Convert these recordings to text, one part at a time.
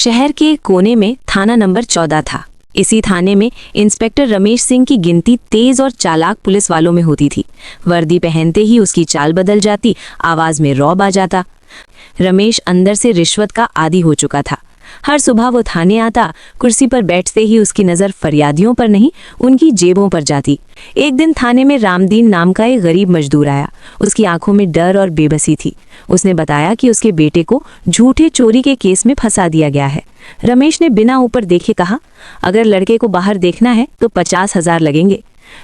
शहर के कोने में थाना नंबर 14 था। इसी थाने में इंस्पेक्टर रमेश सिंह की गिनती तेज और चालाक पुलिस वालों में होती थी। वर्दी पहनते ही उसकी चाल बदल जाती, आवाज में रौब आ जाता। रमेश अंदर से रिश्वत का आदी हो चुका था। हर सुबह वो थाने आता, कुर्सी पर बैठते ही उसकी नज़र फरियादियों पर नहीं, उनकी जेबों पर जाती। एक दिन थाने में रामदीन नाम का एक गरीब मजदूर आया। उसकी आंखों में डर और बेबसी थी। उसने बताया कि उसके बेटे को झूठे चोरी के केस में फंसा दिया गया है। रमेश ने बिना ऊपर देखे कहा, अगर लड़के को बाहर देखना है तो 50,000 लगेंगे।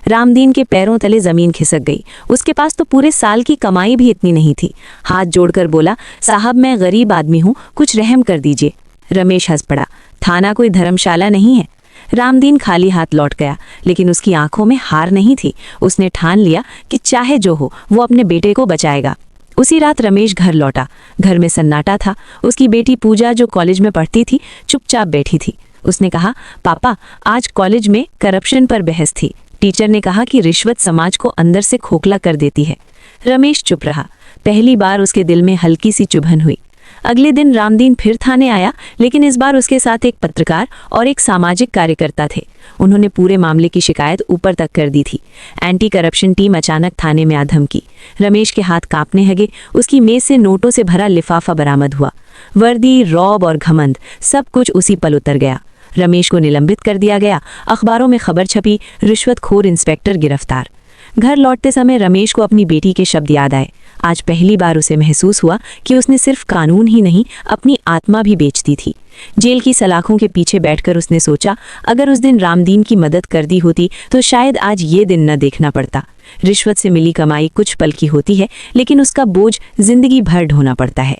रामदीन के पैरों तले जमीन खिसक गई। उसके पास तो पूरे साल की कमाई भी इतनी नहीं थी। हाथ जोड़कर बोला, साहब मैं गरीब आदमी हूँ, कुछ रहम कर दीजिए। रमेश हंस पड़ा, थाना कोई धर्मशाला नहीं है। रामदीन खाली हाथ लौट गया, लेकिन उसकी आंखों में हार नहीं थी। उसने ठान लिया कि चाहे जो हो वो अपने बेटे को बचाएगा। उसी रात रमेश घर लौटा। घर में सन्नाटा था। उसकी बेटी पूजा, जो कॉलेज में पढ़ती थी, चुपचाप बैठी थी। उसने कहा, पापा आज कॉलेज में करप्शन पर बहस थी। टीचर ने कहा कि रिश्वत समाज को अंदर से खोखला कर देती है। रमेश चुप रहा। पहली बार उसके दिल में हल्की सी चुभन हुई। अगले दिन रामदीन फिर थाने आया, लेकिन इस बार उसके साथ एक पत्रकार और एक सामाजिक कार्यकर्ता थे। उन्होंने पूरे मामले की शिकायत ऊपर तक कर दी थी। एंटी करप्शन टीम अचानक थाने में आ धमकी। रमेश के हाथ कांपने लगे। उसकी मेज से नोटों से भरा लिफाफा बरामद हुआ। वर्दी, रौब और घमंड, सब कुछ उसी पल उतर गया। रमेश को निलंबित कर दिया गया। अखबारों में खबर छपी, रिश्वतखोर इंस्पेक्टर गिरफ्तार। घर लौटते समय रमेश को अपनी बेटी के शब्द याद आए। आज पहली बार उसे महसूस हुआ कि उसने सिर्फ कानून ही नहीं, अपनी आत्मा भी बेच दी थी। जेल की सलाखों के पीछे बैठकर उसने सोचा, अगर उस दिन रामदीन की मदद कर दी होती तो शायद आज ये दिन न देखना पड़ता। रिश्वत से मिली कमाई कुछ पल की होती है, लेकिन उसका बोझ जिंदगी भर ढोना पड़ता है।